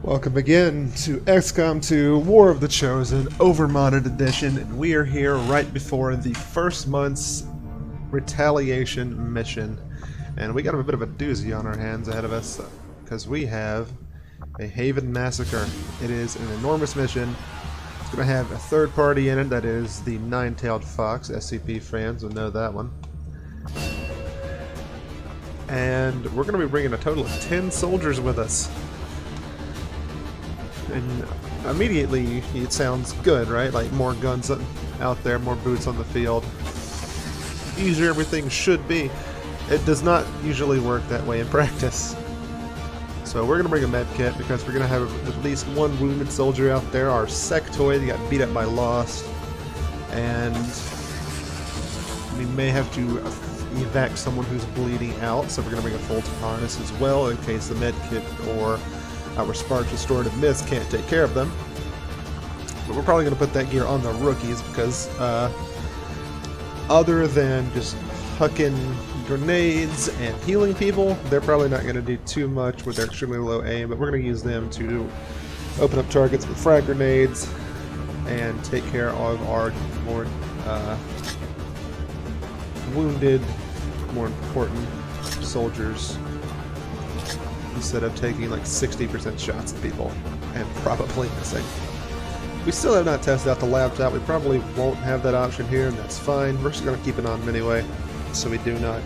Welcome again to XCOM 2 War of the Chosen Overmodded Edition, and we are here right before the first month's retaliation mission. And we got a bit of a doozy on our hands ahead of us, because we have a Haven Massacre. It is an enormous mission. It's going to have a third party in it, that is the Nine-Tailed Fox. SCP fans will know that one. And we're going to be bringing a total of 10 soldiers with us. And immediately it sounds good, right? Like more guns out there, more boots on the field. Easier everything should be. It does not usually work that way in practice. So we're going to bring a med kit because we're going to have at least one wounded soldier out there. Our sectoid got beat up by Lost. And we may have to evac someone who's bleeding out. So we're going to bring a full harness as well in case the med kit or our Spark's Restorative Mist can't take care of them. But we're probably going to put that gear on the rookies because other than just hucking grenades and healing people, they're probably not going to do too much with their extremely low aim, but we're going to use them to open up targets with frag grenades and take care of our more wounded, more important soldiers, instead of taking like 60% shots at people and probably missing. We still have not tested out the laptop. We probably won't have that option here, and that's fine. We're just going to keep it on anyway, so we do not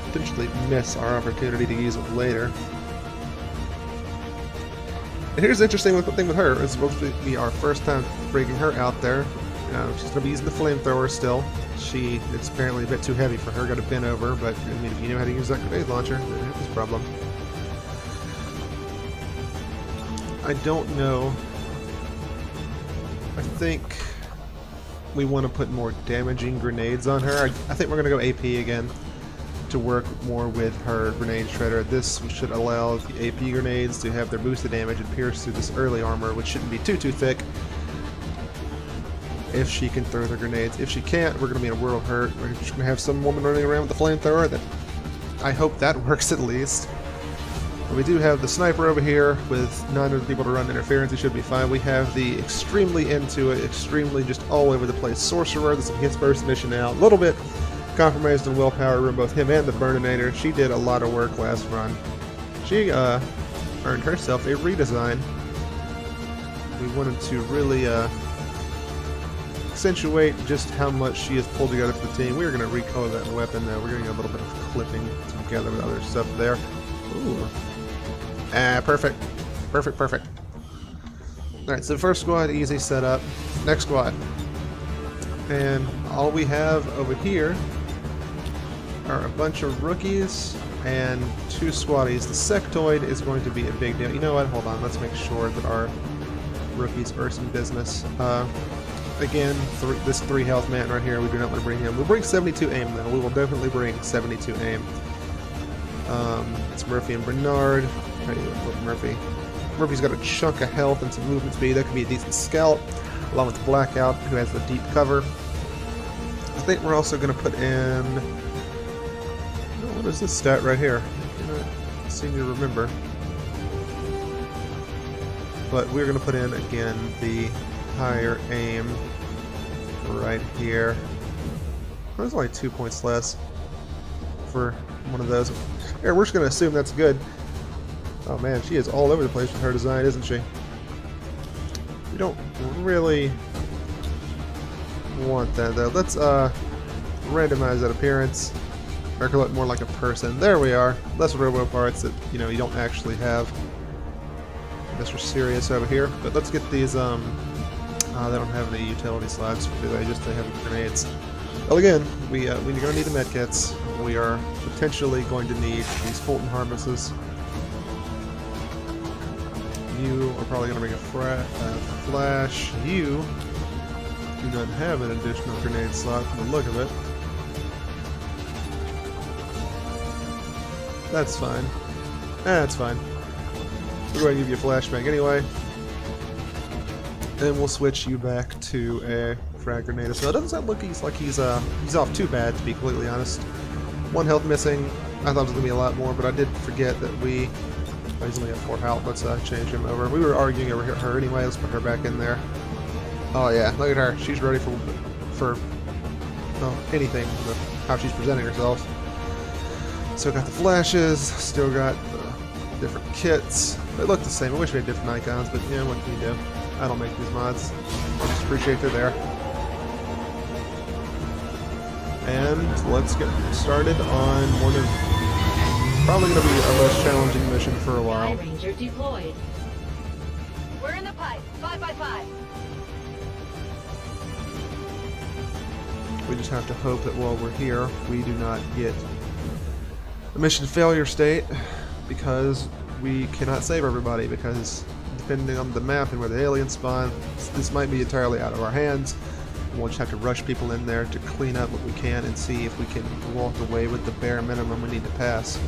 potentially miss our opportunity to use it later. And here's the interesting thing with her. It's supposed to be our first time bringing her out there. She's going to be using the flamethrower still. It's apparently a bit too heavy for her. Got to bend over, but I mean, if you know how to use that grenade launcher, then it was a problem. I don't know. I think we want to put more damaging grenades on her. I think we're going to go AP again to work more with her grenade shredder. This should allow the AP grenades to have their boosted damage and pierce through this early armor, which shouldn't be too thick, if she can throw the grenades. If she can't, we're going to be in a world hurt. We're just going to have some woman running around with the flamethrower. I hope that works at least. We do have the sniper over here with 9 other people to run interference. He should be fine. We have the extremely into it, extremely just all over the place sorcerer. This is his first mission out. A little bit compromised in willpower from both him and the Burninator. She did a lot of work last run. She earned herself a redesign. We wanted to really accentuate just how much she has pulled together for the team. We are going to recolor that weapon though. We're getting a little bit of clipping together with other stuff there. Ooh. Perfect. Perfect. Alright, so first squad, easy setup. Next squad. And all we have over here are a bunch of rookies and 2 squaddies. The sectoid is going to be a big deal. You know what? Hold on. Let's make sure that our rookies are some business. Again, this 3 health man right here, we do not want to bring him. We'll bring 72 aim though. We will definitely bring 72 aim. It's Murphy and Bernard. How do you look, Murphy? Murphy's got a chunk of health and some movement speed. That could be a decent scout, along with Blackout, who has the deep cover. I think we're also going to put in... Oh, what is this stat right here? I don't seem to remember. But we're going to put in, again, the higher aim right here. There's only 2 points less for one of those. Here, we're just going to assume that's good. Oh man, she is all over the place with her design, isn't she? We don't really want that though. Let's randomize that appearance. Make her look more like a person. There we are. Less robo parts that you don't actually have. Mr. Sirius over here. But let's get these. They don't have any utility slots, do they? Just they have grenades. Well, again, we're going to need the medkits. We are potentially going to need these Fulton harnesses. You are probably going to bring a flash. You do not have an additional grenade slot from the look of it. That's fine. That's fine. We're going to give you a flashbang anyway. And we'll switch you back to a frag grenade. So it doesn't look like he's off too bad, to be completely honest. 1 health missing. I thought it was going to be a lot more, but I did forget that we Oh, he's only at 4 health. Let's change him over. We were arguing over her anyway. Let's put her back in there. Oh yeah, look at her. She's ready for well, anything with how she's presenting herself. Still got the flashes. Still got the different kits. They look the same. I wish we had different icons, but yeah, what can you do? I don't make these mods. I just appreciate they're there. And let's get started on one of probably going to be a less challenging mission for a while. Ranger deployed. We're in the pipe. 5 by 5. We just have to hope that while we're here, we do not get a mission failure state, because we cannot save everybody, because depending on the map and where the aliens spawn, this might be entirely out of our hands. We'll just have to rush people in there to clean up what we can and see if we can walk away with the bare minimum we need to pass.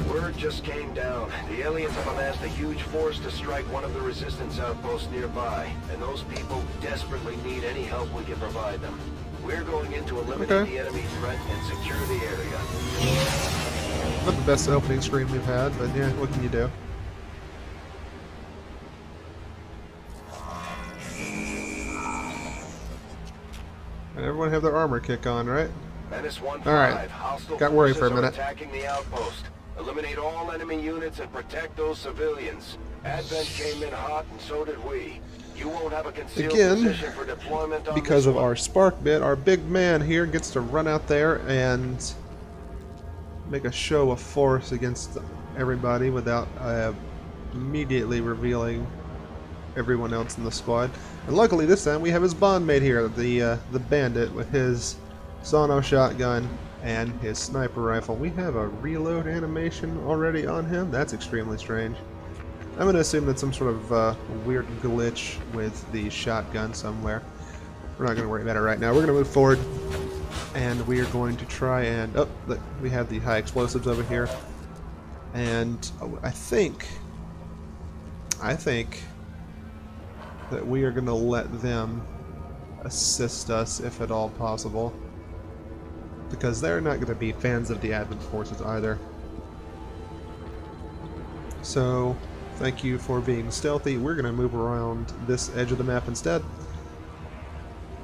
Word just came down. The aliens have amassed a huge force to strike one of the resistance outposts nearby, and those people desperately need any help we can provide them. We're going in to eliminate the enemy threat and secure the area. Not the best opening screen we've had, but yeah, what can you do? And everyone have their armor kick on, right? Alright, got worried for a minute. Attacking the outpost. Eliminate all enemy units and protect those civilians. Advent came in hot, and so did we. You won't have a concealed position for deployment on because of our spark bit, our big man here gets to run out there and make a show of force against everybody without immediately revealing everyone else in the squad. And luckily this time we have his bondmate here, the bandit, with his sono shotgun and his sniper rifle. We have a reload animation already on him. That's extremely strange. I'm going to assume that's some sort of weird glitch with the shotgun somewhere. We're not going to worry about it right now. We're going to move forward, and we are going to try and... Oh, look, we have the high explosives over here. And I think that we are going to let them assist us if at all possible, because they're not going to be fans of the Advent forces either. So, thank you for being stealthy. We're going to move around this edge of the map instead.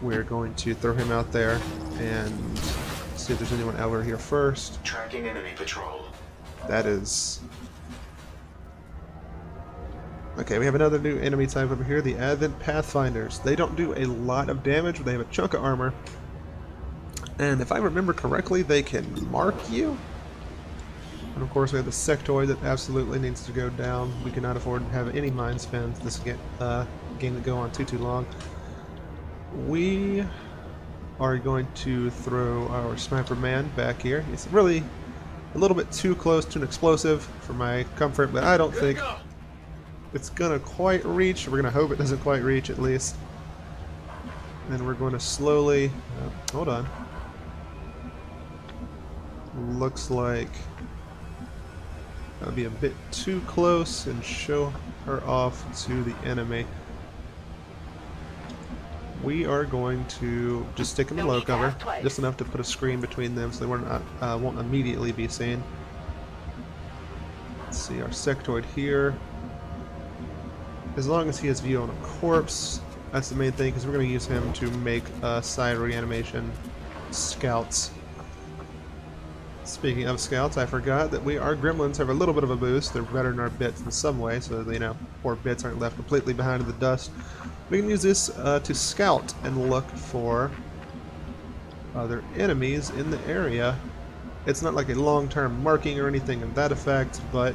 We're going to throw him out there and see if there's anyone over here first. Tracking enemy patrol. That is... Okay, we have another new enemy type over here, the Advent Pathfinders. They don't do a lot of damage, but they have a chunk of armor. And if I remember correctly, they can mark you. And of course we have the sectoid that absolutely needs to go down. We cannot afford to have any mind spins this game to go on too long. We are going to throw our sniper man back here. It's really a little bit too close to an explosive for my comfort, but I don't think it's gonna quite reach. We're gonna hope it doesn't quite reach, at least. And we're going to slowly... hold on. Looks like that'll be a bit too close and show her off to the enemy. We are going to just stick them in low cover, just enough to put a screen between them so they won't immediately be seen. Let's see, our sectoid here. As long as he has view on a corpse, that's the main thing, because we're going to use him to make side reanimation scouts. Speaking of scouts, I forgot that our gremlins have a little bit of a boost. They're better than our bits in some way, so poor bits aren't left completely behind in the dust. We can use this to scout and look for other enemies in the area. It's not like a long-term marking or anything of that effect, but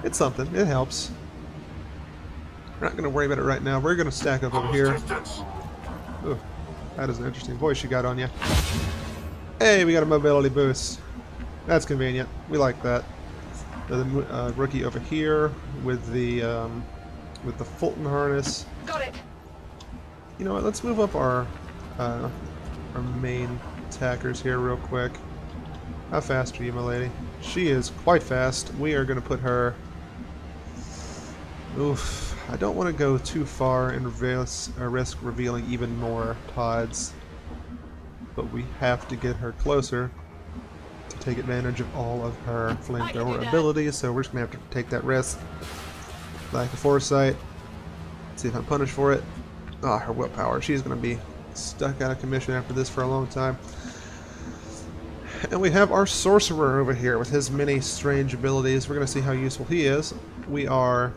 it's something. It helps. We're not going to worry about it right now. We're going to stack up over here. Ooh, that is an interesting voice you got on you. Hey, we got a mobility boost. That's convenient. We like that. The rookie over here with the Fulton harness. Got it. You know what? Let's move up our main attackers here real quick. How fast are you, my lady? She is quite fast. We are going to put her... Oof. I don't want to go too far and risk revealing even more pods. But we have to get her closer. to take advantage of all of her flamethrower abilities, so we're just going to have to take that risk. Lack of foresight. See if I'm punished for it. Ah, her willpower. She's going to be stuck out of commission after this for a long time. And we have our sorcerer over here with his many strange abilities. We're going to see how useful he is. We are,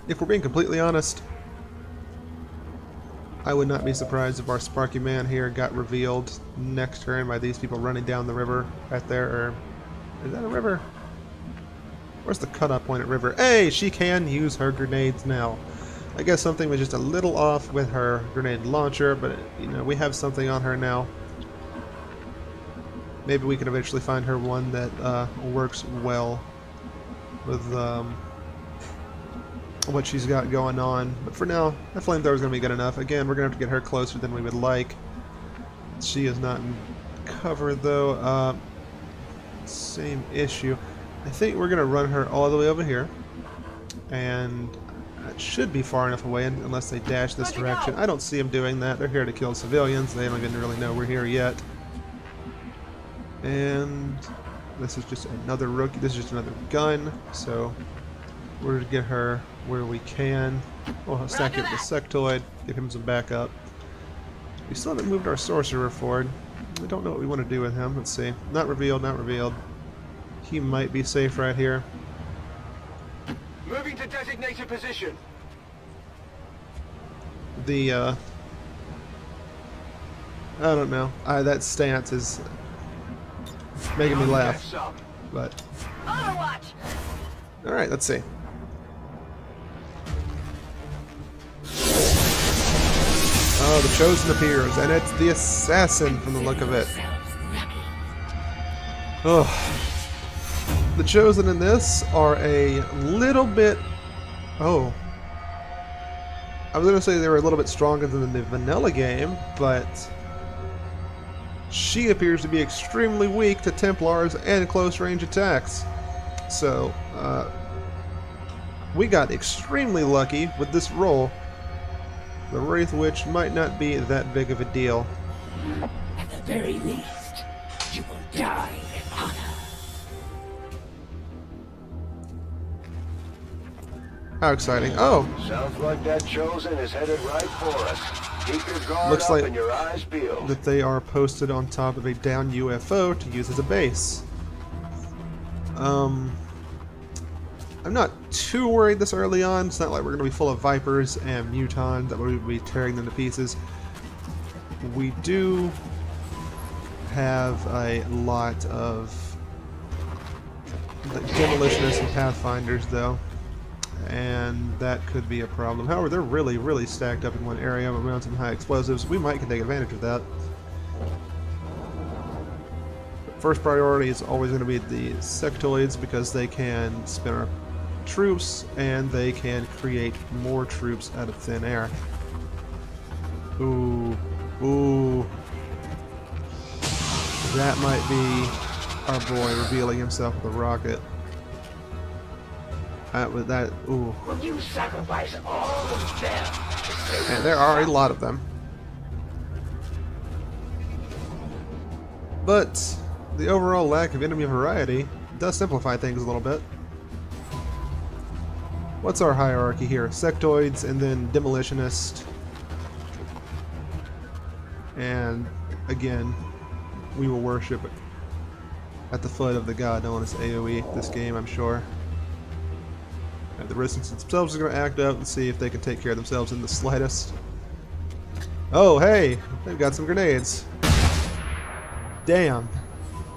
if we're being completely honest, I would not be surprised if our Sparky Man here got revealed next turn by these people running down the river right there. Or is that a river? Where's the cutoff point at river? Hey, she can use her grenades now. I guess something was just a little off with her grenade launcher, but you know, we have something on her now. Maybe we can eventually find her one that works well with what she's got going on. But for now, that flamethrower is going to be good enough. Again, we're going to have to get her closer than we would like. She is not in cover, though. Same issue. I think we're going to run her all the way over here. And it should be far enough away unless they dash this direction. I don't see them doing that. They're here to kill civilians. They don't even really know we're here yet. And this is just another rookie. This is just another gun. So we're going to get her where we can. We'll stack it with the sectoid. Give him some backup. We still haven't moved our sorcerer forward. We don't know what we want to do with him. Let's see. Not revealed, not revealed. He might be safe right here. Moving to designated position. The, I don't know. That stance is making me laugh. But, Overwatch. alright, let's see. Oh, the Chosen appears, and it's the assassin from the look of it. Oh. The Chosen in this are a little bit... Oh. I was going to say they were a little bit stronger than the vanilla game, but she appears to be extremely weak to Templars and close range attacks. So, we got extremely lucky with this roll. The Wraithwitch might not be that big of a deal. At the very least, you will die in honor. How exciting. Oh! Sounds like that Chosen is headed right for us. Keep your guard Looks up like and your eyes peeled. that they are posted on top of a down UFO to use as a base. I'm not too worried this early on. It's not like we're going to be full of Vipers and Mutons that we would be tearing them to pieces. We do have a lot of the demolitionists and pathfinders, though, and that could be a problem. However, they're really, really stacked up in one area around some high explosives. We might can take advantage of that. First priority is always going to be the sectoids because they can spin our troops and they can create more troops out of thin air. Ooh, ooh. That might be our boy revealing himself with a rocket. With that, ooh. Will you sacrifice all of them? And there are a lot of them. But the overall lack of enemy variety does simplify things a little bit. What's our hierarchy here? Sectoids and then demolitionist. And again, we will worship at the foot of the god known as AoE this game, I'm sure. And the resistance themselves are going to act up and see if they can take care of themselves in the slightest. Oh, hey! They've got some grenades. Damn.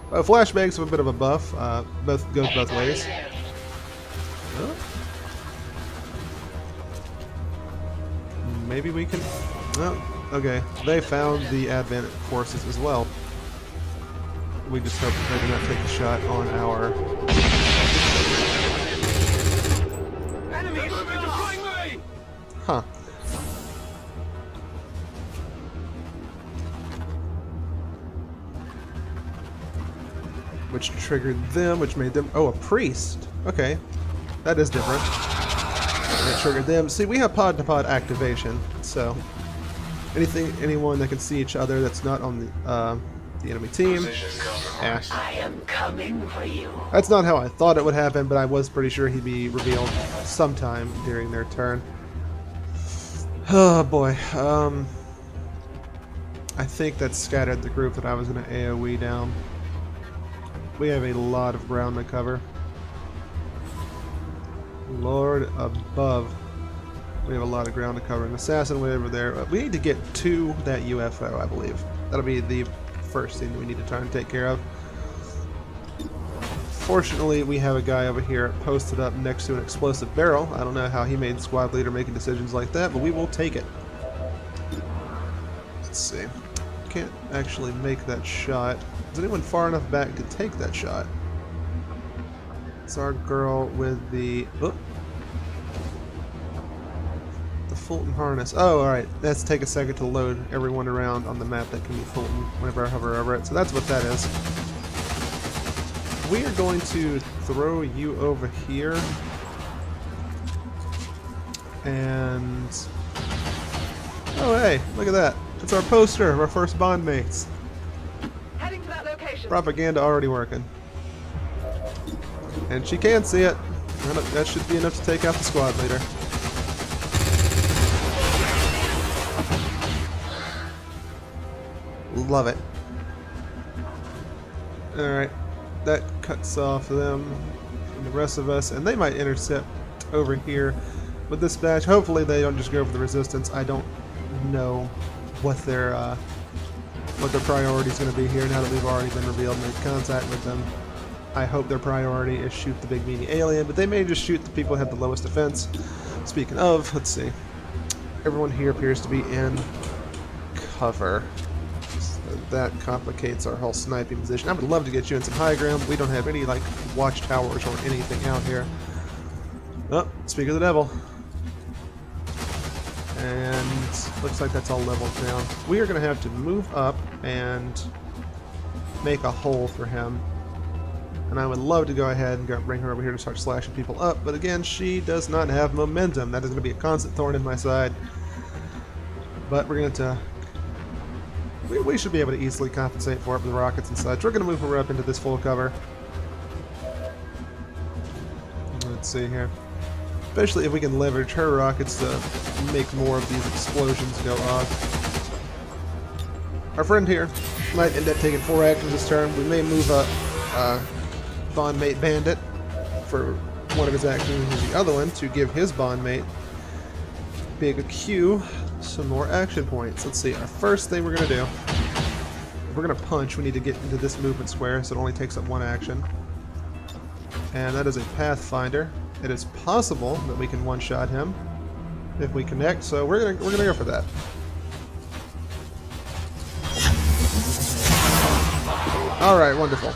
Flashbangs have a bit of a buff. Goes both ways. Huh? Maybe we can... Oh, okay. They found the Advent forces as well. We just hope they do not take a shot on our... Enemies deploying me! Huh. Which triggered them, which made them... Oh, a priest. Okay. That is different. That triggered them. See, we have pod-to-pod activation, so... anyone that can see each other that's not on the the enemy team. I am coming for you. That's not how I thought it would happen, but I was pretty sure he'd be revealed sometime during their turn. Oh boy. I think that scattered the group that I was going to AoE down. We have a lot of ground to cover. Lord above. We have a lot of ground to cover. An assassin way over there. We need to get to that UFO, I believe. That'll be the first thing that we need to try and take care of. Fortunately, we have a guy over here posted up next to an explosive barrel. I don't know how he made squad leader making decisions like that, but we will take it. Let's see. Can't actually make that shot. Is anyone far enough back to take that shot? It's our girl with the... Oh. The Fulton harness. Oh, alright. Let's take a second to load everyone around on the map that can be Fulton whenever I hover over it. So that's what that is. We are going to throw you over here. And... Oh, hey. Look at that. It's our poster of our first bond mates. Heading to that location. Propaganda already working. And she can see it. That should be enough to take out the squad leader. Love it. Alright. That cuts off them and the rest of us. And they might intercept over here with this batch. Hopefully they don't just go for the resistance. I don't know what their priority is going to be here now that we've already been revealed and made contact with them. I hope their priority is shoot the big meaty alien, but they may just shoot the people who have the lowest defense. Speaking of, let's see. Everyone here appears to be in cover. So that complicates our whole sniping position. I would love to get you in some high ground, but we don't have any like watchtowers or anything out here. Oh, speak of the devil. And looks like that's all leveled down. We are going to have to move up and make a hole for him. And I would love to go ahead and bring her over here to start slashing people up. But again, she does not have momentum. That is going to be a constant thorn in my side. But we're going to... We should be able to easily compensate for it with rockets and such. We're going to move her up into this full cover. Let's see here. Especially if we can leverage her rockets to make more of these explosions go off. Our friend here might end up taking 4 actions this turn. We may move up bondmate Bandit for one of his actions and the other one to give his bondmate Big Q some more action points. Let's see, our first thing we're going to do, if we're going to punch, we need to get into this movement square, so it only takes up 1 action. And that is a Pathfinder. It is possible that we can one-shot him if we connect, so we're gonna go for that. Alright, wonderful.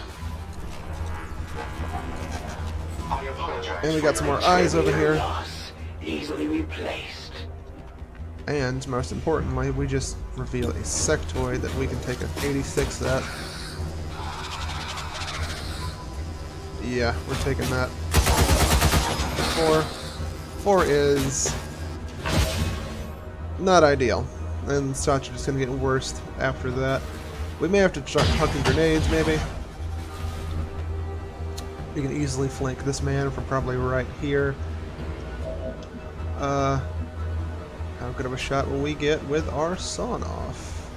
And we got some more eyes over here. Easily replaced. And most importantly, we just reveal a sectoid that we can take an 86 at. Yeah, we're taking that. 4 is not ideal, and shots are just going to get worse after that. We may have to start hucking grenades, maybe. We can easily flank this man from probably right here. How good of a shot will we get with our sawn-off?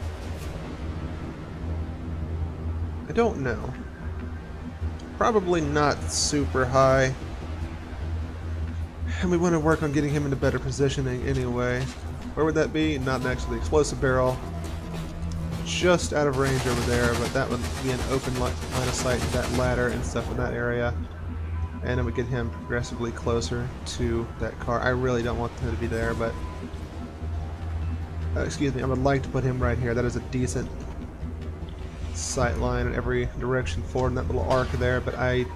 I don't know. Probably not super high. And we want to work on getting him into better positioning anyway. Where would that be? Not next to the explosive barrel. Just out of range over there, but that would be an open line of sight to that ladder and stuff in that area. And it would get him progressively closer to that car. I really don't want him to be there, but... excuse me, I would like to put him right here. That is a decent sight line in every direction forward in that little arc there, but I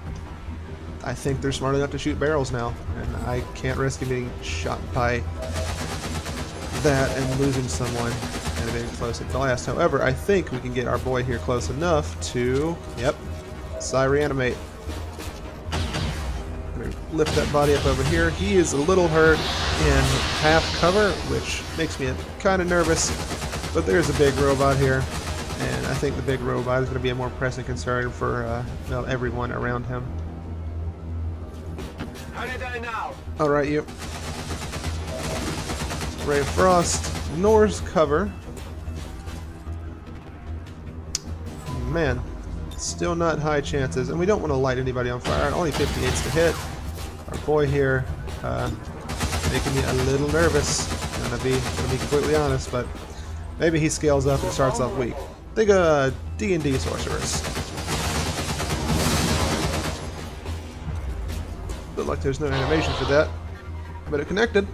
think they're smart enough to shoot barrels now, and I can't risk him being shot by that and losing someone and being close at blast. However, I think we can get our boy here close enough to, yep, reanimate. Lift that body up over here. He is a little hurt in half cover, which makes me kind of nervous, but there's a big robot here, and I think the big robot is going to be a more pressing concern for well, everyone around him. How did I now? Alright, you. Ray of Frost. Nor's cover. Man, still not high chances, and we don't want to light anybody on fire. Only 58s to hit. Our boy here making me a little nervous. I'm gonna be completely honest, but maybe he scales up and starts off weak. Think a D&D sorceress. But like there's no animation for that, but it connected.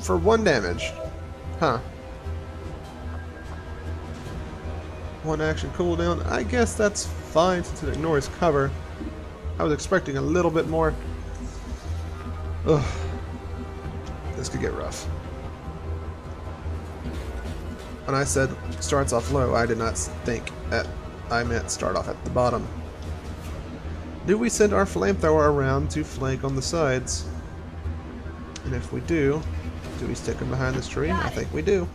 For 1 damage. Huh. 1 action cooldown. I guess that's fine since it ignores cover. I was expecting a little bit more. Ugh. This could get rough. When I said starts off low, I did not think that I meant start off at the bottom. Do we send our flamethrower around to flank on the sides? And if we do we stick him behind this tree? I think we do.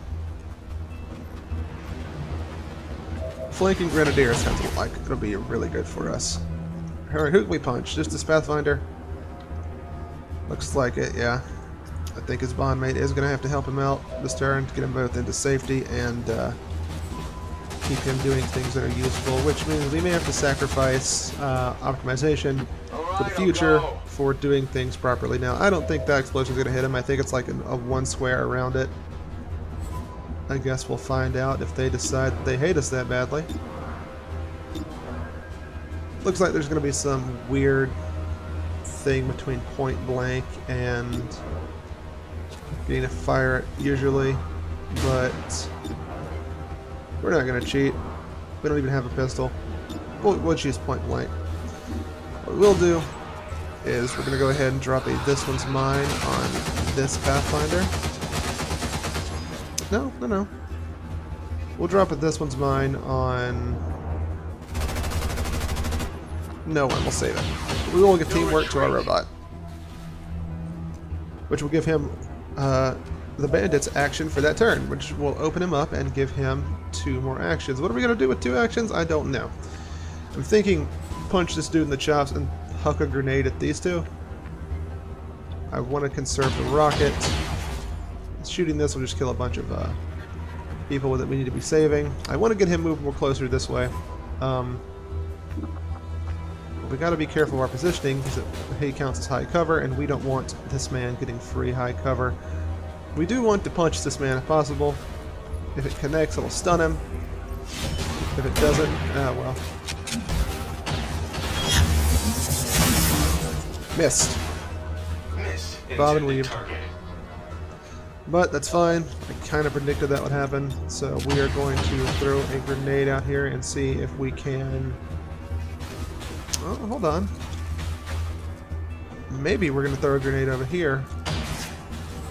Flanking Grenadier sounds like it'll be really good for us. Alright, who can we punch? Just this Pathfinder? Looks like it, yeah. I think his bondmate is going to have to help him out this turn to get them both into safety and keep him doing things that are useful, which means we may have to sacrifice optimization for the future for doing things properly. Now, I don't think that explosion is going to hit him. I think it's like a 1 square around it. I guess we'll find out if they decide they hate us that badly. Looks like there's going to be some weird thing between point blank and getting a fire usually, but we're not going to cheat. We don't even have a pistol. We'll choose point blank. What we'll do is we're going to go ahead and drop a this one's mine on this Pathfinder. No. We'll drop a this one's mine on no one. We'll save it. We will give teamwork to our robot, which will give him the bandit's action for that turn, which will open him up and give him 2 more actions. What are we going to do with 2 actions? I don't know. I'm thinking punch this dude in the chops and huck a grenade at these 2. I want to conserve the rocket. Shooting this will just kill a bunch of people that we need to be saving. I want to get him moved more closer this way. We got to be careful of our positioning because he counts as high cover, and we don't want this man getting free high cover. We do want to punch this man if possible. If it connects, it'll stun him. If it doesn't, well. Missed. Bob and weave. But that's fine. I kind of predicted that would happen. So we are going to throw a grenade out here and see if we can... Oh, hold on. Maybe we're going to throw a grenade over here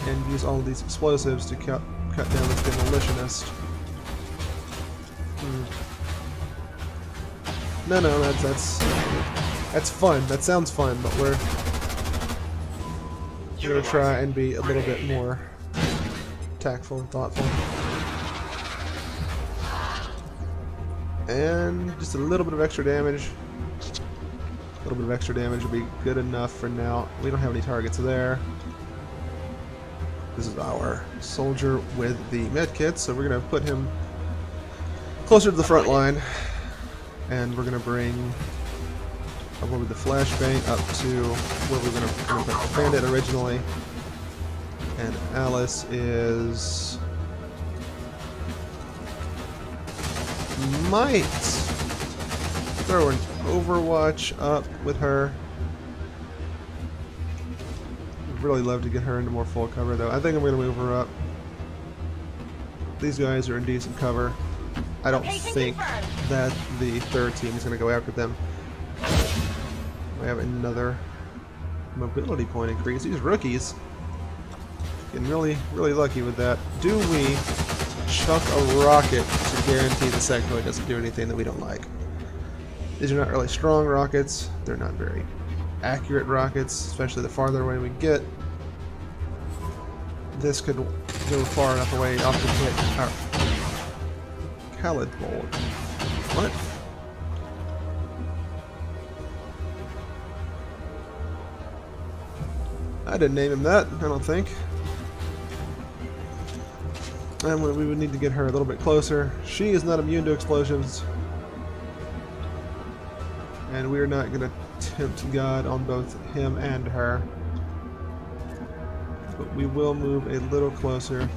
and use all of these explosives to cut down this demolitionist. No, that's fun. That sounds fun, but we're going to try and be a little bit more tactful and thoughtful. And just a little bit of extra damage. A little bit of extra damage will be good enough for now. We don't have any targets there. This is our soldier with the medkit, so we're going to put him closer to the front line. And we're going to bring probably the flashbang up to where we're going to put Bandit originally. And Alice is... might throw an Overwatch up with her. I'd really love to get her into more full cover though. I think I'm going to move her up. These guys are in decent cover. I don't think that the third team is going to go after them. We have another mobility point increase. These rookies getting really lucky with that. Do we chuck a rocket to guarantee the sectoid doesn't do anything that we don't like? These are not really strong rockets. They're not very accurate rockets, especially the farther away we get. this could go far enough away off to hit our Khalid Bolt. What? I didn't name him that, I don't think. And we would need to get her a little bit closer. She is not immune to explosions. And we're not going to tempt God on both him and her. But we will move a little closer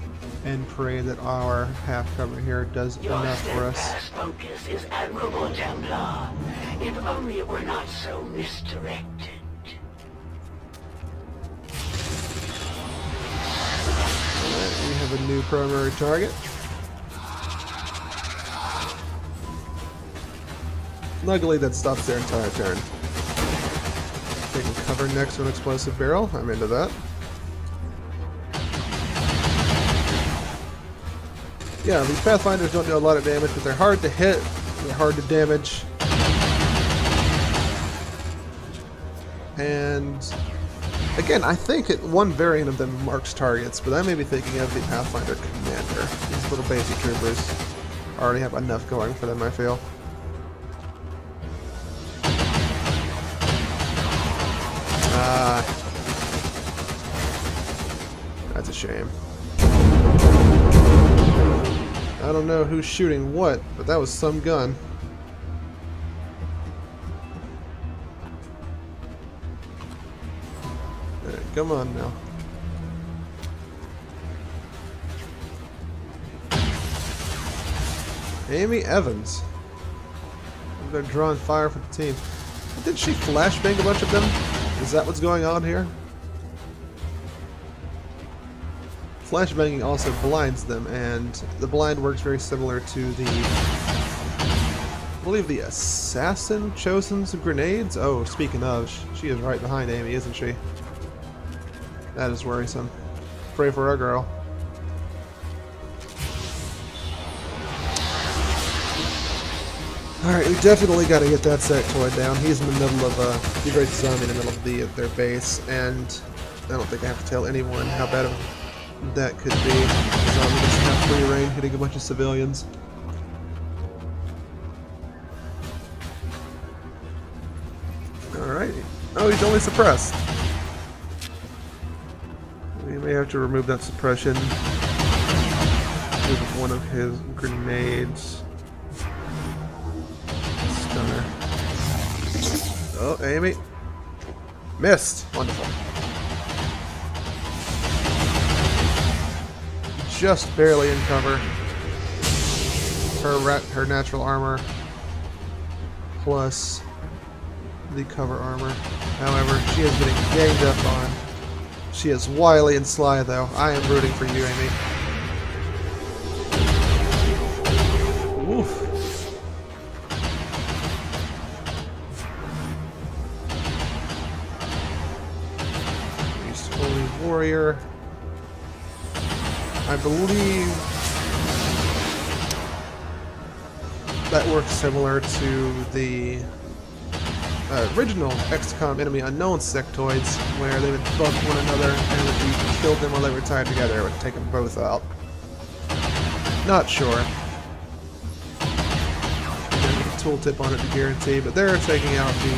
and pray that our half cover here does enough for us. Your steadfast focus is admirable, Templar. If only it were not so misdirected. We have a new primary target. Luckily, that stops their entire turn. Taking cover next to an explosive barrel. I'm into that. Yeah, these Pathfinders don't do a lot of damage, but they're hard to hit. They're hard to damage. And again, I think one variant of them marks targets, but I may be thinking of the Pathfinder Commander. These little basic troopers already have enough going for them, I feel. That's a shame. I don't know who's shooting what, but that was some gun. Alright, come on now. Amy Evans. They're drawing fire for the team. Did she flashbang a bunch of them? Is that what's going on here? Flashbanging also blinds them, and the blind works very similar to the, I believe, the Assassin Chosen's grenades. Oh, speaking of, she is right behind Amy, isn't she? That is worrisome. Pray for our girl. Alright, we definitely got to get that sectoid down. He's in the middle of, the great zombie in the middle of their base, and I don't think I have to tell anyone how bad of that could be. Zombie doesn't have free reign, hitting a bunch of civilians. Alright. Oh, he's only suppressed. We may have to remove that suppression with one of his grenades. Stunner. Oh, Amy. Missed. Wonderful. Just barely in cover. Her natural armor plus the cover armor. However, she is getting ganged up on. She is wily and sly, though. I am rooting for you, Amy. Woof. Beast Holy Warrior. I believe that works similar to the original Xcom enemy unknown sectoids, where they would buff one another, and if you killed them while they were tied together, it would take them both out. Not sure. Tooltip on it to guarantee, but they're taking out the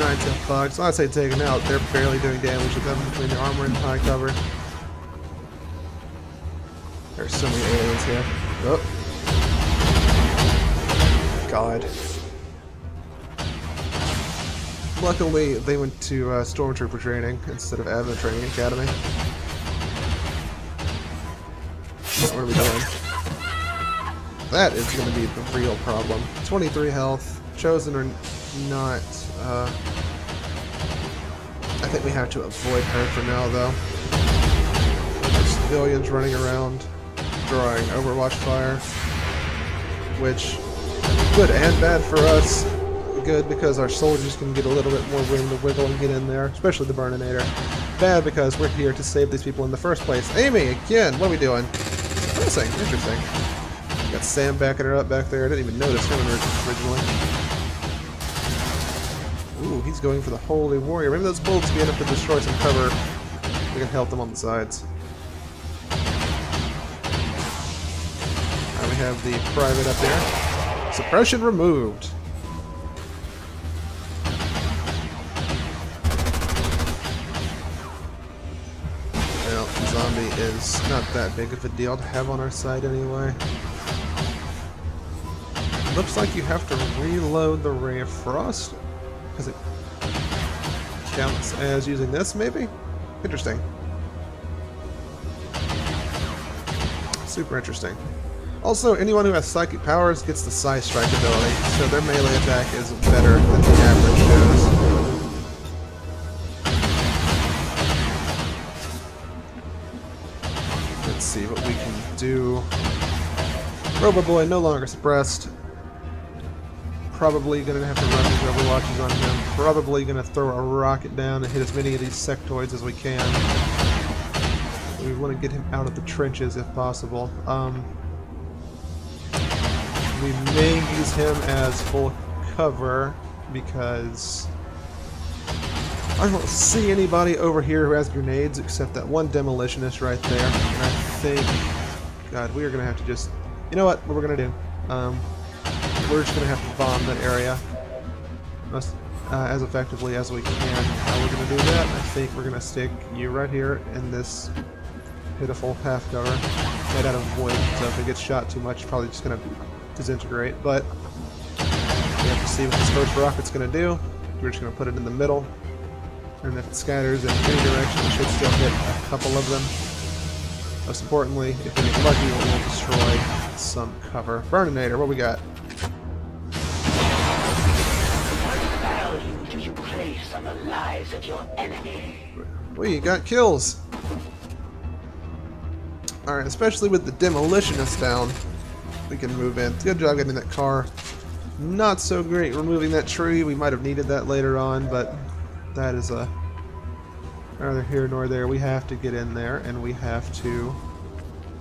9-10 bugs. I'd say taking out, they're barely doing damage with them between the armor and high cover. There's so many aliens here. Oh. God. Luckily, they went to Stormtrooper training instead of Advent Training Academy. What are we doing? That is going to be the real problem. 23 health. Chosen or not. I think we have to avoid her for now, though. There's civilians running around, drawing Overwatch fire, which good and bad for us. Good because our soldiers can get a little bit more room to wiggle and get in there, especially the Burninator. Bad because we're here to save these people in the first place. Amy, again, what are we doing? Suppressing, interesting. Got Sam backing her up back there. I didn't even notice him originally. Ooh, he's going for the Holy Warrior. Maybe those bullets will be enough to destroy some cover. We can help them on the sides. have the private up there. Suppression removed. Well, zombie is not that big of a deal to have on our side anyway. Looks like you have to reload the Ray of Frost, because it counts as using this, maybe? Interesting. Super interesting. Also, anyone who has psychic powers gets the Psy Strike ability, so their melee attack is better than the average shows. Let's see what we can do. Robo-Boy no longer suppressed. Probably gonna have to run these overwatches on him. Probably gonna throw a rocket down and hit as many of these sectoids as we can. We want to get him out of the trenches if possible. We may use him as full cover because I don't see anybody over here who has grenades except that one demolitionist right there. And I think, God, we are gonna have to just, you know what we're gonna do? We're just going to have to bomb that area as effectively as we can. How we're going to do that? I think we're going to stick you right here in this pitiful path cover. Right out of wood, so if it gets shot too much, it's probably just going to disintegrate. But we have to see what this first rocket's going to do. We're just going to put it in the middle. And if it scatters in any direction, it should still hit a couple of them. Most importantly, if we get lucky, it will destroy some cover. Burninator, what we got? On the lives of your enemy. We got kills. Alright, especially with the demolitionist down, we can move in. Good job getting that car. Not so great removing that tree. We might have needed that later on, but that is neither here nor there. We have to get in there, and we have to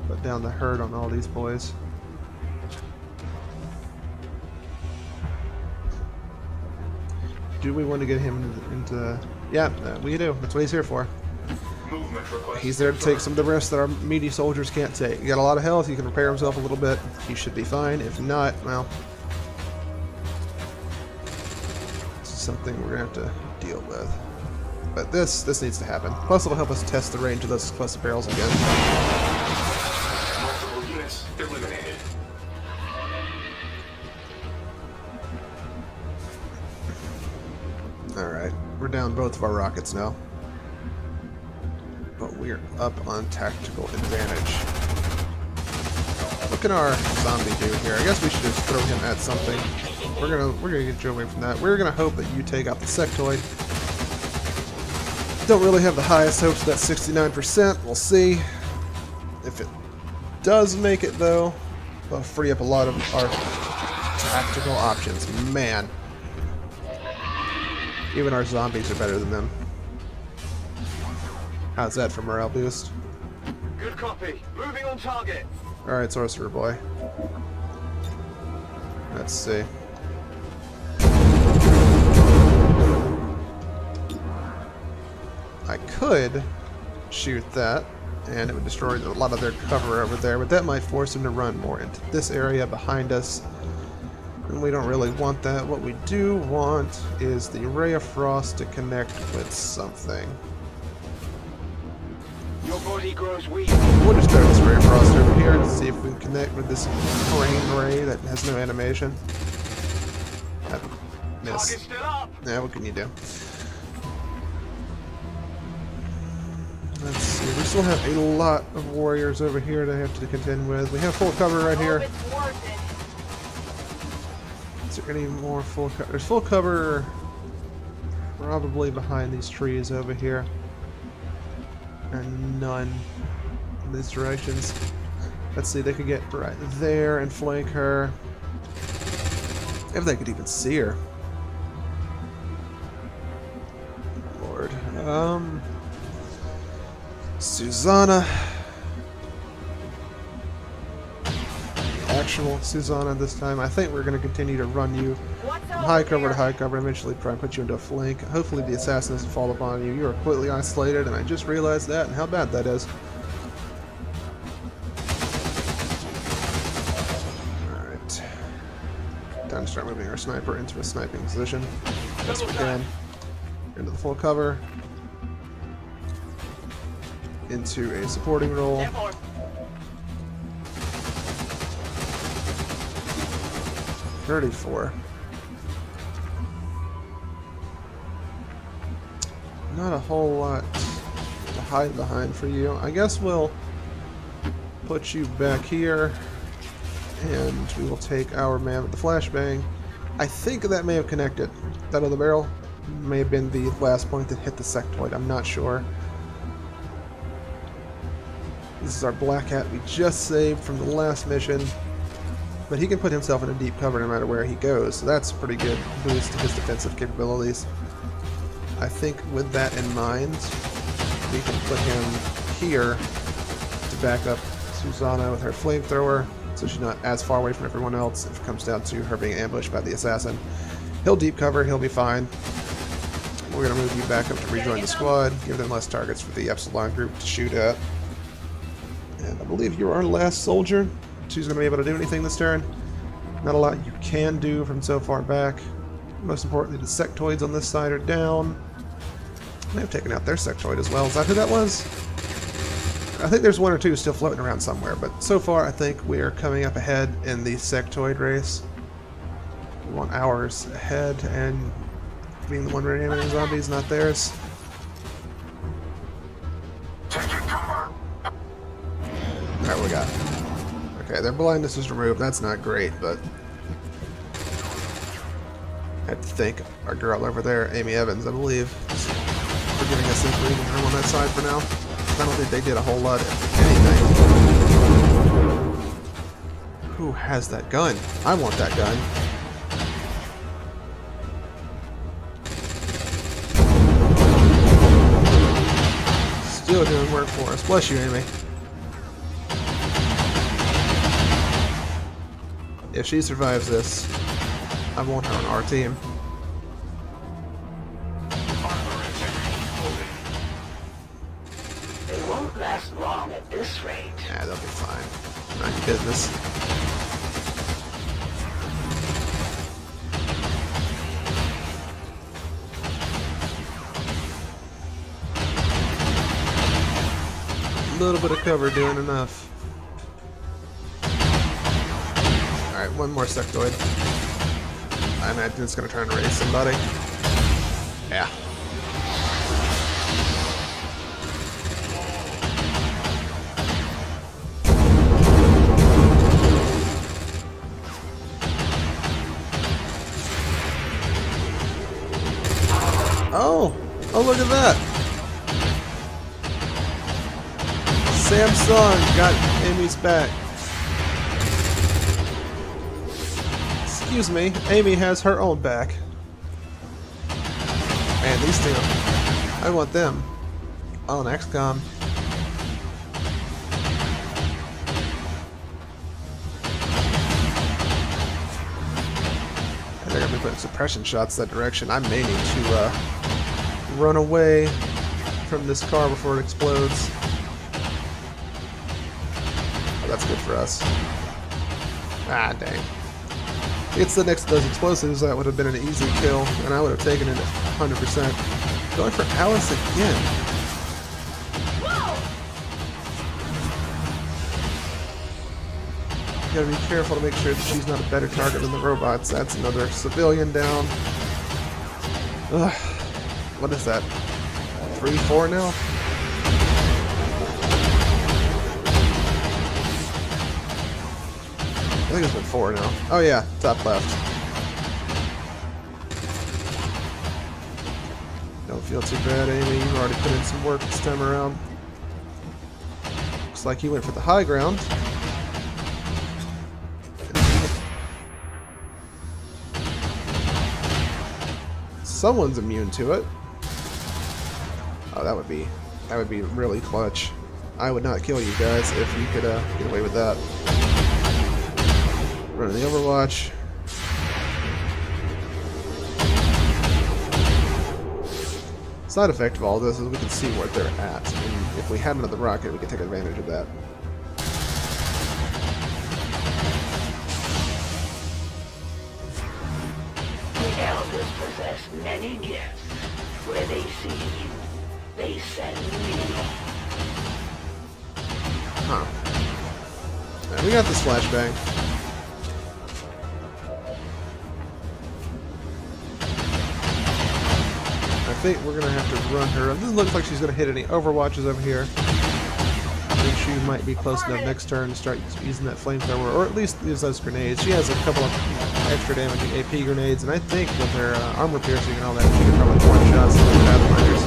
put down the herd on all these boys. Do we want to get him into... Yeah, we do. That's what he's here for. He's there to take some of the risks that our meaty soldiers can't take. He got a lot of health, he can repair himself a little bit. He should be fine. If not, well... this is something we're going to have to deal with. But this needs to happen. Plus it'll help us test the range of those cluster barrels again. Multiple units eliminated. Alright, we're down both of our rockets now. But we're up on tactical advantage. What can our zombie do here? I guess we should just throw him at something. We're gonna get you away from that. We're gonna hope that you take out the sectoid. Don't really have the highest hopes of that 69%. We'll see. If it does make it though, it'll free up a lot of our tactical options. Man. Even our zombies are better than them. How's that for morale boost? Good copy. Moving on target. Alright, Sorcerer Boy. Let's see. I could shoot that, and it would destroy a lot of their cover over there, but that might force them to run more into this area behind us. And we don't really want that. What we do want is the Ray of Frost to connect with something. Your body grows weak. We'll just try this Ray of Frost over here to see if we can connect with this Brain Ray that has no animation. Miss. Target's still up. Yeah, what can you do? Let's see, we still have a lot of warriors over here to have to contend with. We have full cover right here. Hope it's worth it. Is there any more full cover? There's full cover probably behind these trees over here. And none in these directions. Let's see, they could get right there and flank her. If they could even see her. Lord. Susanna. Actual Susanna this time. I think we're going to continue to run you What's from over high cover there? to high cover and eventually try and put you into a flank. Hopefully the assassin doesn't fall upon you. You are completely isolated, and I just realized that and how bad that is. Time to start moving our sniper into a sniping position. Yes, we can. Into the full cover. Into a supporting role. 34. Not a whole lot to hide behind for you. I guess we'll put you back here, and we will take our man with the flashbang. I think that may have connected. That other barrel may have been the last point that hit the sectoid. I'm not sure. This is our Black Hat we just saved from the last mission. But he can put himself in a deep cover no matter where he goes, so that's a pretty good boost to his defensive capabilities. I think with that in mind, we can put him here to back up Susanna with her flamethrower, so she's not as far away from everyone else if it comes down to her being ambushed by the assassin. He'll deep cover, he'll be fine. We're going to move you back up to rejoin the squad, give them less targets for the Epsilon group to shoot at. And I believe you're our last soldier. Who's going to be able to do anything this turn. Not a lot you can do from so far back. Most importantly, the sectoids on this side are down. They have taken out their sectoid as well. Is that who that was? I think there's one or two still floating around somewhere, but so far I think we're coming up ahead in the sectoid race. We want ours ahead, and being the one reanimating zombies, not theirs. Alright, what we got? Okay, their blindness is removed. That's not great, but I have to thank our girl over there, Amy Evans, I believe, for giving us this breathing room on that side for now. I don't think they did a whole lot of anything. Who has that gun? I want that gun. Still doing work for us. Bless you, Amy. If she survives this, I want her on our team. They won't last long at this rate. Yeah, they'll be fine. Not your business. A little bit of cover doing enough. Alright, one more sectoid. I imagine it's going to try and raise somebody. Yeah. Oh! Oh, look at that! Samsung got Amy's back. Excuse me, Amy has her own back. Man, these two, I want them on Xcom. I think I'm gonna put suppression shots that direction. I may need to run away from this car before it explodes. Oh, that's good for us. Ah, dang. It's the next to those explosives that would have been an easy kill, and I would have taken it 100%. Going for Alice again. You gotta be careful to make sure that she's not a better target than the robots. That's another civilian down. Ugh. What is that? 3-4 now? I think it's been 4 now. Oh yeah, top left. Don't feel too bad, Amy. You've already put in some work this time around. Looks like you went for the high ground. Someone's immune to it. Oh, that would be really clutch. I would not kill you guys if you could get away with that. Running the Overwatch. Side effect of all this is we can see where they're at. And if we had another rocket, we could take advantage of that. pathfinders possess many gifts. Where they see you, they send me. Huh. Alright, we got this flashbang. I think we're gonna have to run her. It doesn't look like she's gonna hit any overwatches over here. I think she might be close enough next turn to start using that flamethrower, or at least use those grenades. She has a couple of extra damaging AP grenades, and I think with her armor piercing and all that, she can probably one shots to the pathfinders.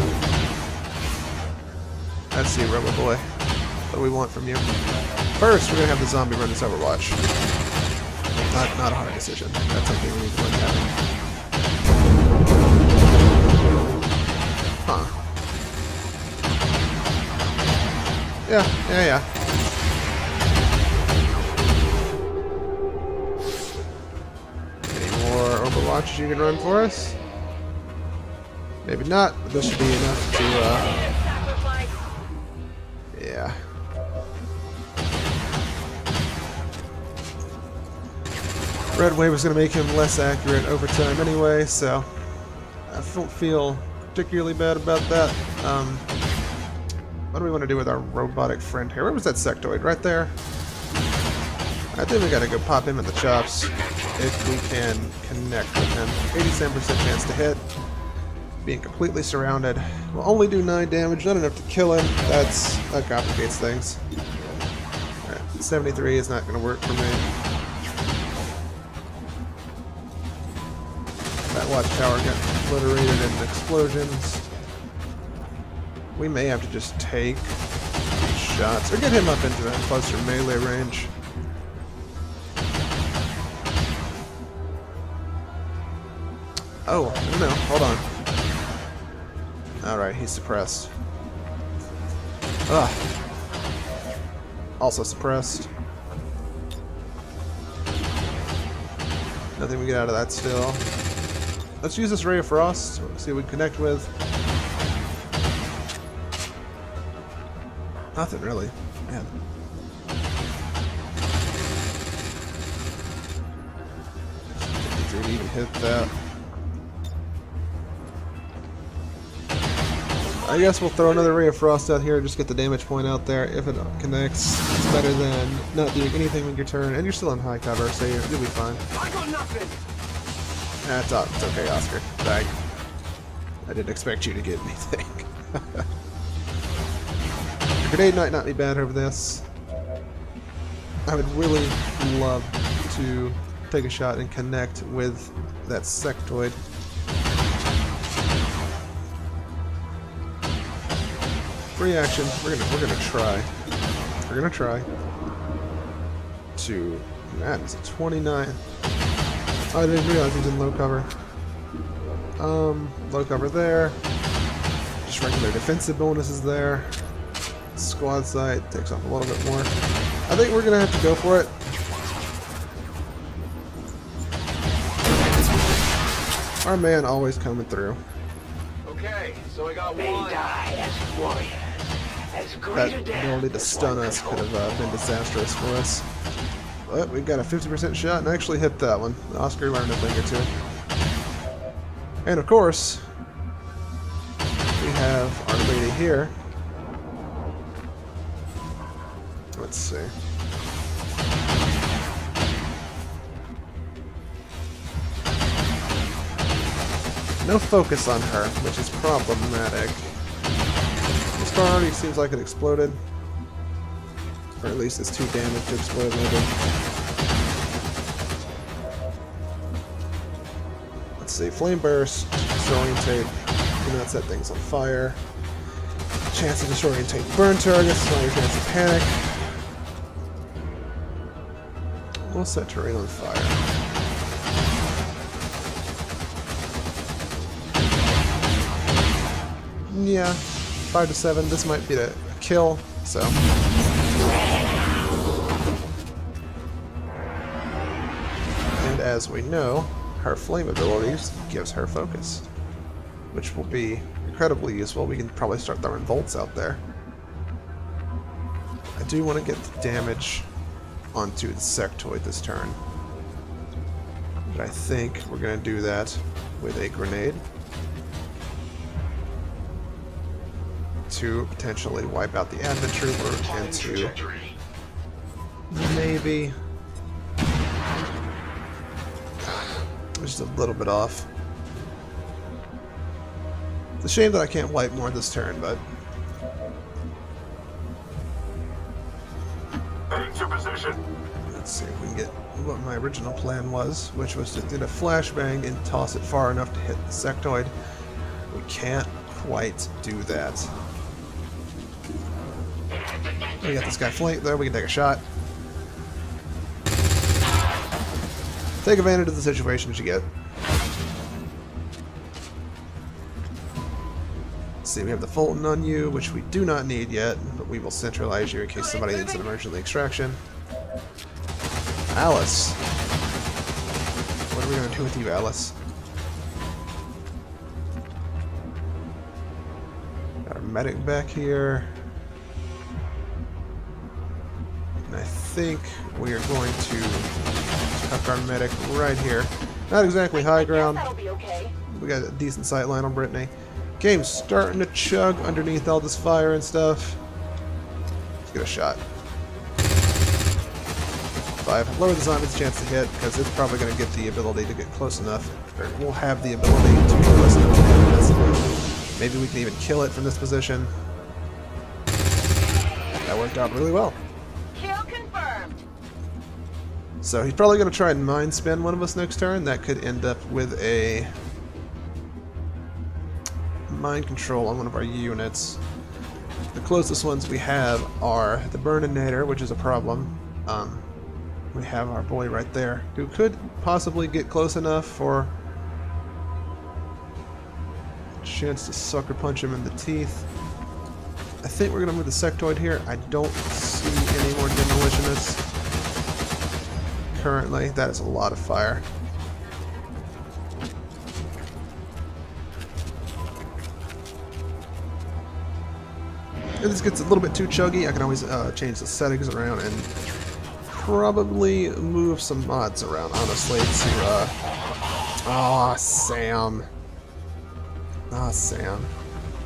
Let's see, Robo Boy, what do we want from you? First, we're gonna have the zombie run this overwatch. Not a hard decision. That's something we need to look at. Huh. Yeah. Any more overwatches you can run for us? Maybe not, but this should be enough to, yeah. Red Wave was going to make him less accurate over time anyway, so I don't feel particularly bad about that. What do we want to do with our robotic friend here? Where was that sectoid? Right there? I think we got to go pop him in the chops if we can connect with him. 87% chance to hit. Being completely surrounded. We'll only do 9 damage, not enough to kill him. That complicates things. Alright, 73 is not going to work for me. That watchtower got obliterated in explosions. We may have to just take shots, or get him up into a closer melee range. Oh, no, hold on. Alright, he's suppressed. Ugh. Also suppressed. Nothing we get out of that still. Let's use this Ray of Frost, see what we connect with. Nothing really. Man. Did even hit that? I guess we'll throw another Ray of Frost out here, just get the damage point out there. If it connects, it's better than not doing anything with your turn, and you're still in high cover, so you'll be fine. I got nothing. It's okay, Oscar. I didn't expect you to get anything. Grenade might not be bad over this. I would really love to take a shot and connect with that sectoid. Free action. We're gonna try. We're gonna try to. Man, it's a 29. Oh, I didn't realize he's in low cover. Low cover there. Just regular defensive bonuses there. Squad sight takes off a little bit more. I think we're gonna have to go for it. Our man always coming through. Okay, so I got They one. die as warriors. As That great a death ability to as stun one us could could hope. have been disastrous for us. But we got a 50% shot and actually hit that one. Oscar learned a thing or two. And of course, we have our lady here. Let's see. No focus on her, which is problematic. The star already seems like it exploded. Or at least it's too damaged to explode maybe. Let's see. Flame burst, disorientate, do not set things on fire. Chance to disorientate burn targets, small your chance to panic. We'll set terrain on fire. Yeah, 5 to 7. This might be a kill, so. And as we know, her flame abilities gives her focus, which will be incredibly useful. We can probably start throwing bolts out there. I do want to get the damage onto the sectoid this turn. But I think we're going to do that with a grenade to potentially wipe out the admin trooper and to maybe just a little bit off. It's a shame that I can't wipe more this turn, but Into position. let's see if we can get what my original plan was, which was to do a flashbang and toss it far enough to hit the sectoid. We can't quite do that. We got this guy flanked though, we can take a shot. Take advantage of the situation that you get. Let's see, we have the Fulton on you, which we do not need yet, but we will centralize you in case somebody needs an emergency extraction. Alice. What are we going to do with you, Alice? Got our medic back here. And I think we are going to tuck our medic right here. Not exactly high ground. That'll be okay. We got a decent sight line on Brittany. Game's starting to chug underneath all this fire and stuff. Let's get a shot. 5. Lower the zombie's chance to hit, because it's probably going to get the ability to get close enough. Or we'll have the ability to get close enough to hit this. Maybe we can even kill it from this position. That worked out really well. Kill confirmed. So he's probably going to try and mind spin one of us next turn. That could end up with a mind control on one of our units. The closest ones we have are the Burninator, which is a problem. We have our boy right there, who could possibly get close enough for a chance to sucker punch him in the teeth. I think we're going to move the sectoid here. I don't see any more demolitionists currently. That is a lot of fire. If this gets a little bit too chuggy, I can always change the settings around and probably move some mods around, honestly, to, aw, Sam. Ah, Sam.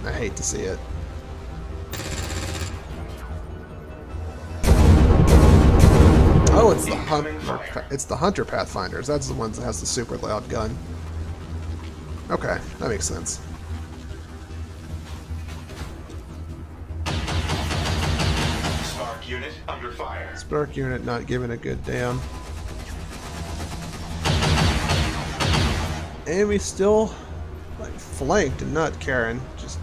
I hate to see it. Oh, it's the Hunter Pathfinders. That's the ones that has the super loud gun. Okay, that makes sense. Spark unit under fire. Spark unit not giving a good damn. And we still like flanked and not caring. Just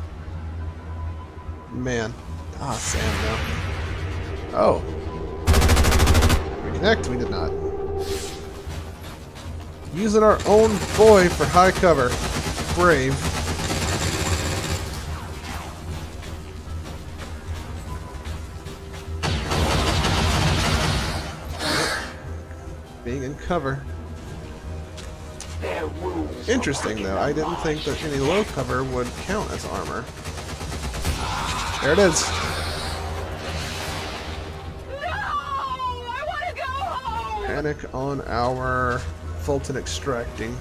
man. Ah, Sam now. Oh. Reconnect, we did not. Using our own boy for high cover. Brave. Being in cover. Interesting though, I didn't think that any low cover would count as armor. There it is. No! I want to go home! Panic on our Fulton extracting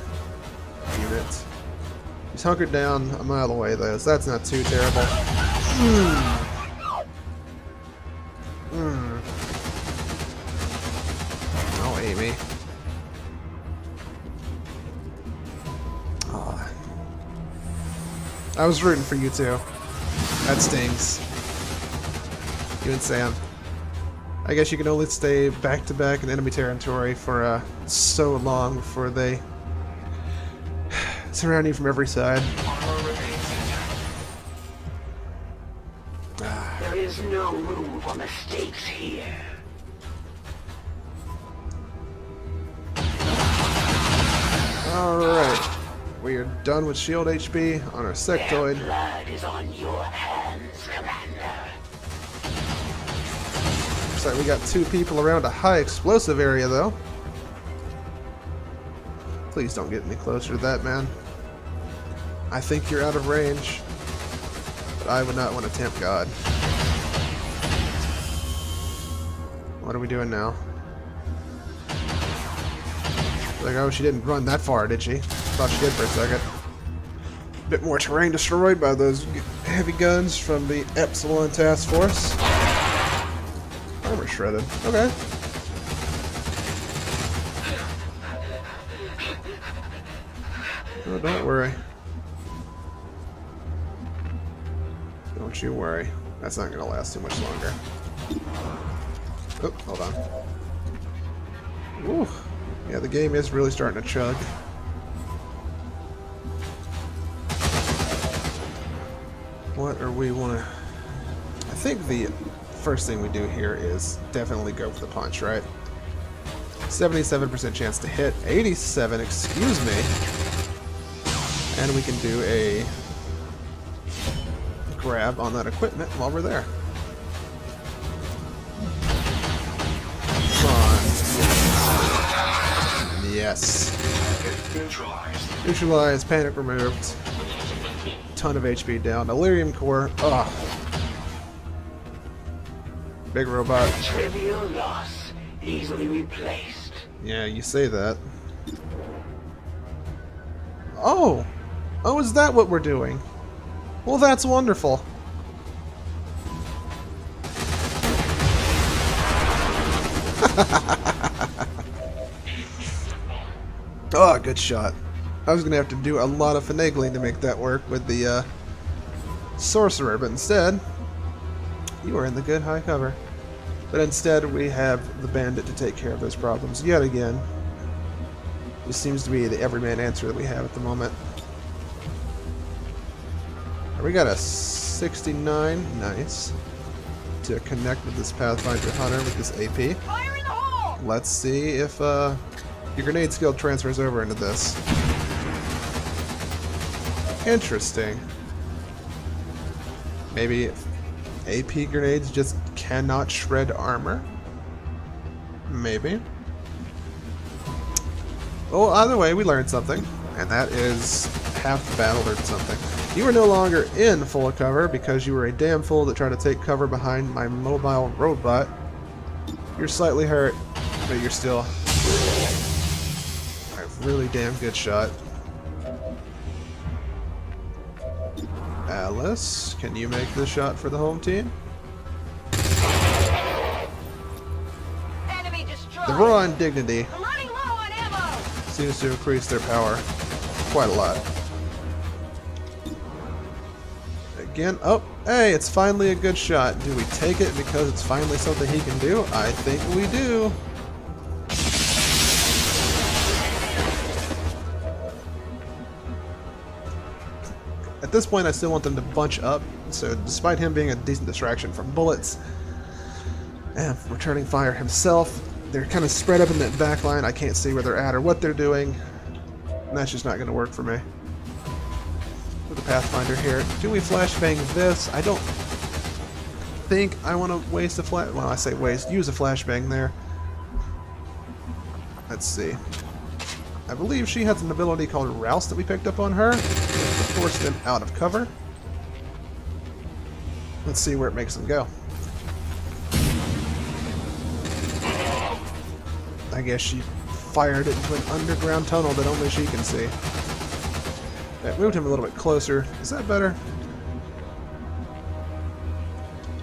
unit. He's hunkered down a mile away though, so that's not too terrible. Oh, Amy. Oh. I was rooting for you too. That stings. You and Sam. I guess you can only stay back-to-back in enemy territory for so long before they surround you from every side. There is no room for mistakes here. Alright. We are done with shield HP on our sectoid. Their blood is on your hands, Commander. Looks like we got 2 people around a high explosive area though. Please don't get any closer to that, man. I think you're out of range, but I would not want to tempt God. What are we doing now? Like, oh, she didn't run that far, did she? Thought she did for a second. Bit more terrain destroyed by those heavy guns from the Epsilon Task Force. Armor shredded. Okay. Oh, don't worry. Don't you worry. That's not going to last too much longer. Oh, hold on. Ooh. Yeah, the game is really starting to chug. What are we want to... I think the first thing we do here is definitely go for the punch, right? 77% chance to hit. 87, excuse me. And we can do a grab on that equipment while we're there. Come on. Yes. Neutralized. Neutralized, panic removed. Ton of HP down. Delirium core. Ugh. Big robot. Trivial loss, easily replaced. Yeah, you say that. Oh! Oh, is that what we're doing? Well, that's wonderful. Oh, good shot. I was going to have to do a lot of finagling to make that work with the sorcerer, but instead, you are in the good high cover. But instead, we have the bandit to take care of those problems yet again. This seems to be the everyman answer that we have at the moment. We got a 69, nice, to connect with this Pathfinder Hunter with this AP. Fire in the hole! Let's see if your grenade skill transfers over into this. Interesting. Maybe AP grenades just cannot shred armor? Maybe. Well, either way, we learned something, and that is half the battle learned something. You are no longer in full cover because you were a damn fool that tried to take cover behind my mobile robot. You're slightly hurt, but you're still a really damn good shot. Alice, can you make this shot for the home team? Enemy destroyed. The raw indignity I'm running low on ammo. seems to increase their power quite a lot. Again, oh, hey, it's finally a good shot. Do we take it because it's finally something he can do? I think we do. At this point, I still want them to bunch up, so despite him being a decent distraction from bullets and returning fire himself, they're kind of spread up in that back line. I can't see where they're at or what they're doing, and that's just not going to work for me. With the Pathfinder here, do we flashbang this? I don't think I want to waste a flash. Well, I say waste, use a flashbang there. Let's see. I believe she has an ability called Rouse that we picked up on her to force them out of cover. Let's see where it makes them go. I guess she fired it into an underground tunnel that only she can see. That moved him a little bit closer. Is that better?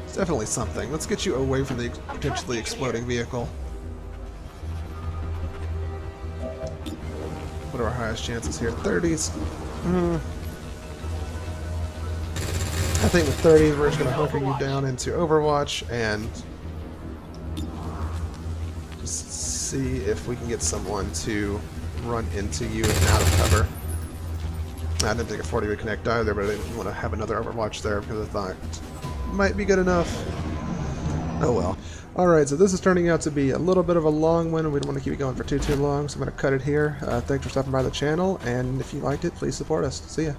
It's definitely something. Let's get you away from the potentially exploding vehicle. What are our highest chances here? 30s. I think with 30, we're just going to hunker you down into Overwatch and just see if we can get someone to run into you and out of cover. I didn't think a 40 would connect either, but I didn't want to have another Overwatch there because I thought it might be good enough. Oh well. Alright, so this is turning out to be a little bit of a long one. We don't want to keep it going for too long, so I'm going to cut it here. Thanks for stopping by the channel, and if you liked it, please support us. See ya.